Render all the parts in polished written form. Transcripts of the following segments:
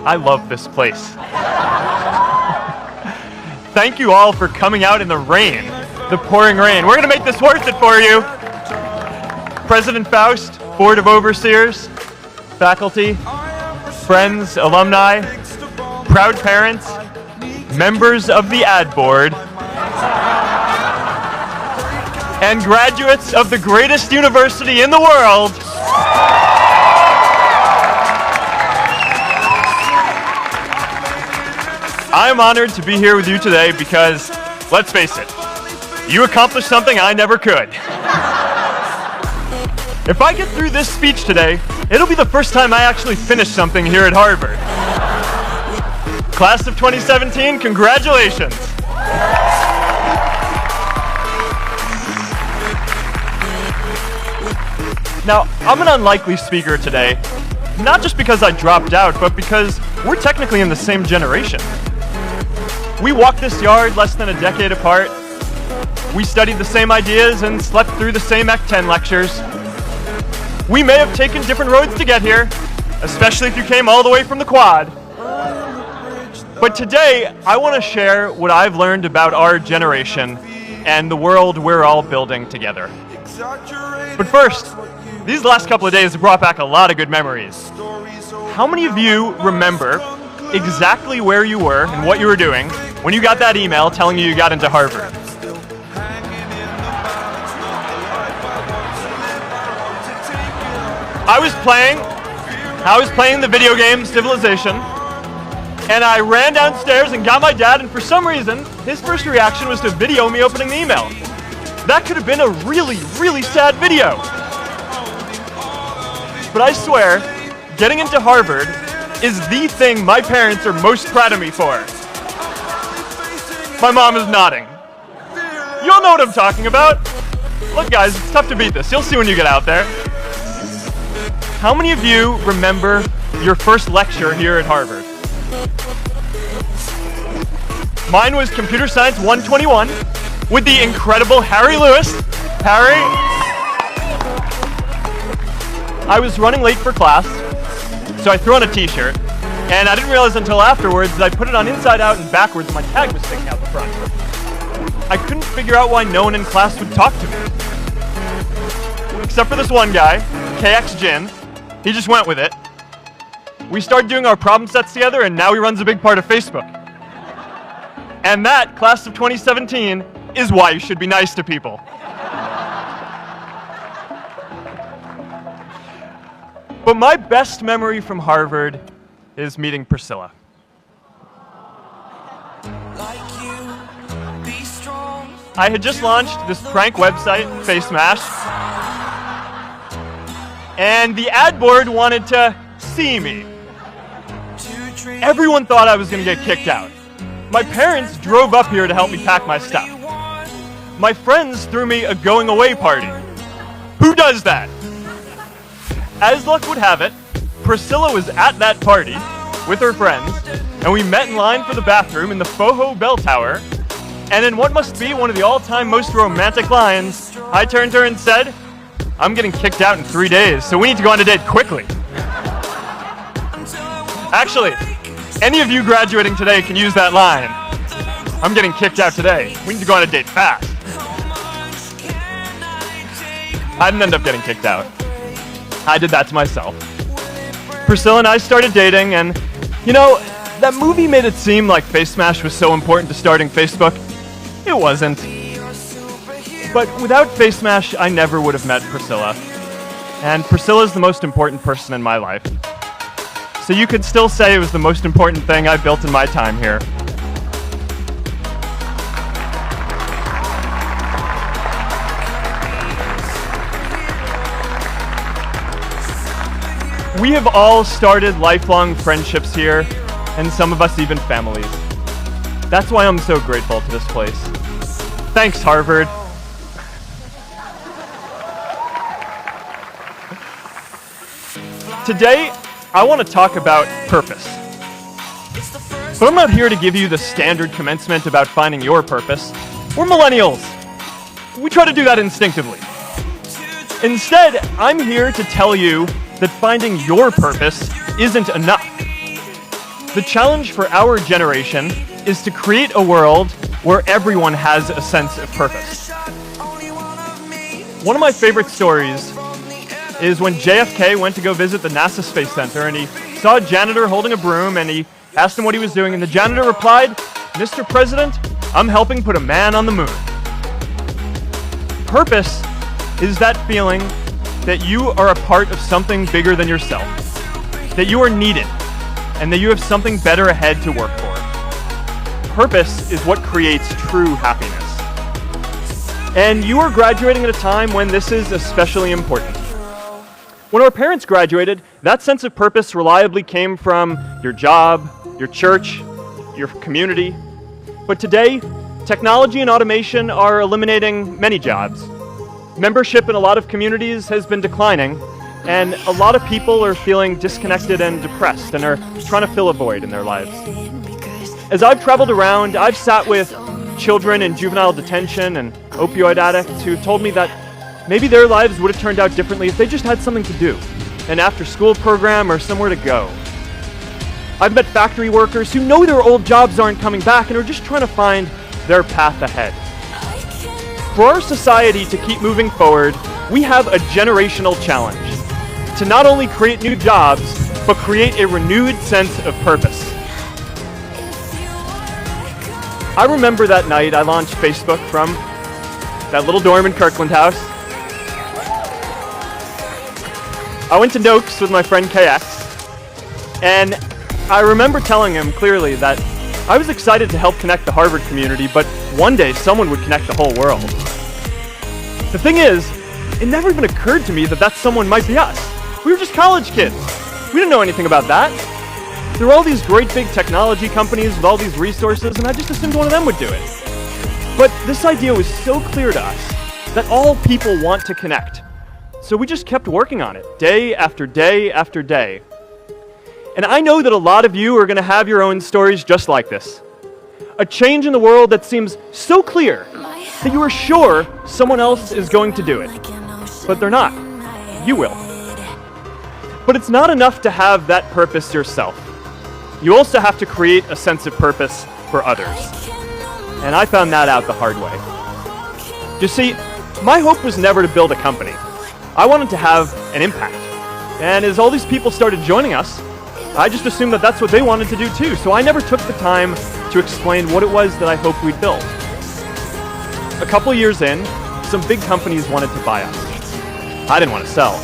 I love this place. Thank you all for coming out in the rain, the pouring rain. We're going to make this worth it for you. President Faust, Board of Overseers, faculty, friends, alumni, proud parents, members of the ad board, and graduates of the greatest university in the world. I'm honored to be here with you today because, let's face it, you accomplished something I never could. If I get through this speech today, it'll be the first time I actually finish something here at Harvard. Class of 2017, congratulations. Now, I'm an unlikely speaker today, not just because I dropped out, but because we're technically in the same generation. We walked this yard less than a decade apart. We studied the same ideas and slept through the same Ec 10 lectures. We may have taken different roads to get here, especially if you came all the way from the quad. But today, I want to share what I've learned about our generation and the world we're all building together. But first, these last couple of days have brought back a lot of good memories. How many of you remember exactly where you were and what you were doing when you got that email telling you got into Harvard? I was playing the video game Civilization, and I ran downstairs and got my dad, and for some reason, his first reaction was to video me opening the email. That could have been a really, really sad video. But I swear, getting into Harvard is the thing my parents are most proud of me for. My mom is nodding. You all know what I'm talking about. Look guys, it's tough to beat this. You'll see when you get out there. How many of you remember your first lecture here at Harvard? Mine was Computer Science 121 with the incredible Harry Lewis. Harry? I was running late for class, so I threw on a t-shirt, and I didn't realize until afterwards that I put it on inside out and backwards and my tag was sticking out the front. I couldn't figure out why no one in class would talk to me. Except for this one guy, KX Jin. He just went with it. We started doing our problem sets together, and now he runs a big part of Facebook. And that, class of 2017, is why you should be nice to people. But my best memory from Harvard is meeting Priscilla. I had just launched this prank website, FaceMash, and the ad board wanted to see me. Everyone thought I was going to get kicked out. My parents drove up here to help me pack my stuff. My friends threw me a going away party. Who does that? As luck would have it, Priscilla was at that party with her friends, and we met in line for the bathroom in the Foho Bell Tower, and in what must be one of the all-time most romantic lines, I turned to her and said, "I'm getting kicked out in 3 days, so we need to go on a date quickly." Actually, any of you graduating today can use that line. "I'm getting kicked out today. We need to go on a date fast." I didn't end up getting kicked out. I did that to myself. Priscilla and I started dating, and you know, that movie made it seem like FaceMash was so important to starting Facebook. It wasn't. But without FaceMash, I never would have met Priscilla. And Priscilla's the most important person in my life. So you could still say it was the most important thing I built in my time here. We have all started lifelong friendships here, and some of us even families. That's why I'm so grateful to this place. Thanks, Harvard. Today, I want to talk about purpose. But I'm not here to give you the standard commencement about finding your purpose. We're millennials. We try to do that instinctively. Instead, I'm here to tell you that finding your purpose isn't enough. The challenge for our generation is to create a world where everyone has a sense of purpose. One of my favorite stories is when JFK went to go visit the NASA Space Center, and he saw a janitor holding a broom, and he asked him what he was doing, and the janitor replied, "Mr. President, I'm helping put a man on the moon." Purpose is that feeling that you are a part of something bigger than yourself, that you are needed, and that you have something better ahead to work for. Purpose is what creates true happiness. And you are graduating at a time when this is especially important. When our parents graduated, that sense of purpose reliably came from your job, your church, your community. But today, technology and automation are eliminating many jobs. Membership in a lot of communities has been declining, and a lot of people are feeling disconnected and depressed and are trying to fill a void in their lives. As I've traveled around, I've sat with children in juvenile detention and opioid addicts who've told me that maybe their lives would have turned out differently if they just had something to do, an after-school program or somewhere to go. I've met factory workers who know their old jobs aren't coming back and are just trying to find their path ahead. For our society to keep moving forward, we have a generational challenge to not only create new jobs, but create a renewed sense of purpose. I remember that night I launched Facebook from that little dorm in Kirkland House. I went to Noakes with my friend KX, and I remember telling him clearly that I was excited to help connect the Harvard community, but one day someone would connect the whole world. The thing is, it never even occurred to me that that someone might be us. We were just college kids. We didn't know anything about that. There were all these great big technology companies with all these resources, and I just assumed one of them would do it. But this idea was so clear to us that all people want to connect. So we just kept working on it, day after day after day. And I know that a lot of you are going to have your own stories just like this. A change in the world that seems so clear that you are sure someone else is going to do it. But they're not. You will. But it's not enough to have that purpose yourself. You also have to create a sense of purpose for others. And I found that out the hard way. You see, my hope was never to build a company. I wanted to have an impact. And as all these people started joining us, I just assumed that that's what they wanted to do too. So I never took the time to explain what it was that I hoped we'd build. A couple years in, some big companies wanted to buy us. I didn't want to sell.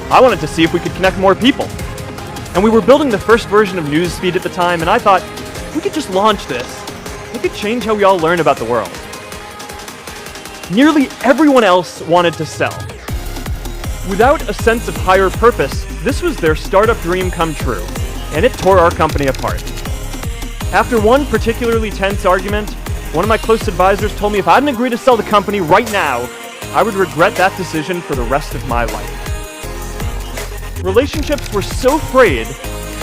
I wanted to see if we could connect more people. And we were building the first version of Newsfeed at the time, and I thought, if we could just launch this, it could change how we all learn about the world. Nearly everyone else wanted to sell. Without a sense of higher purpose, this was their startup dream come true, and it tore our company apart. After one particularly tense argument, one of my close advisors told me if I didn't agree to sell the company right now, I would regret that decision for the rest of my life. Relationships were so frayed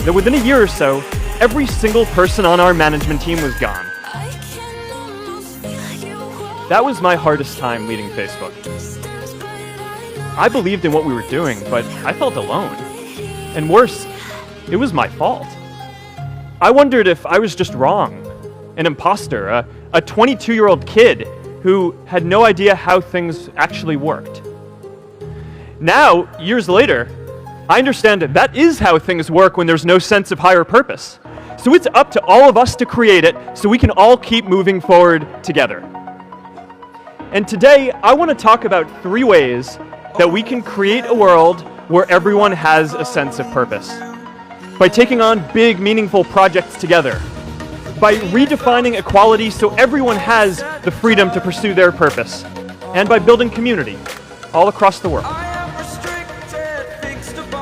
that within a year or so, every single person on our management team was gone. That was my hardest time leading Facebook. I believed in what we were doing, but I felt alone. And worse, it was my fault. I wondered if I was just wrong, an imposter, a 22-year-old kid who had no idea how things actually worked. Now, years later, I understand that is how things work when there's no sense of higher purpose. So it's up to all of us to create it so we can all keep moving forward together. And today, I want to talk about 3 ways that we can create a world where everyone has a sense of purpose. By taking on big, meaningful projects together. By redefining equality so everyone has the freedom to pursue their purpose. And by building community all across the world.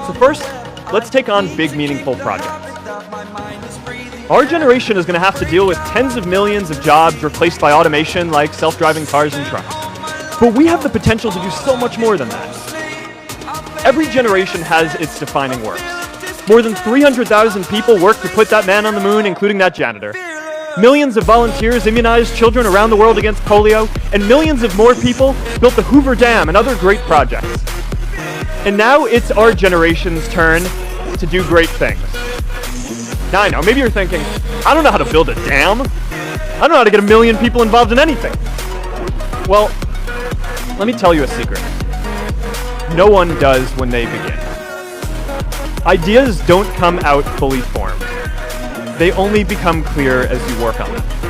So first, let's take on big, meaningful projects. Our generation is going to have to deal with tens of millions of jobs replaced by automation like self-driving cars and trucks. But we have the potential to do so much more than that. Every generation has its defining works. More than 300,000 people worked to put that man on the moon, including that janitor. Millions of volunteers immunized children around the world against polio, and millions of more people built the Hoover Dam and other great projects. And now it's our generation's turn to do great things. Now I know, maybe you're thinking, I don't know how to build a dam. I don't know how to get 1 million people involved in anything. Well, let me tell you a secret. No one does when they begin. Ideas don't come out fully formed. They only become clear as you work on them.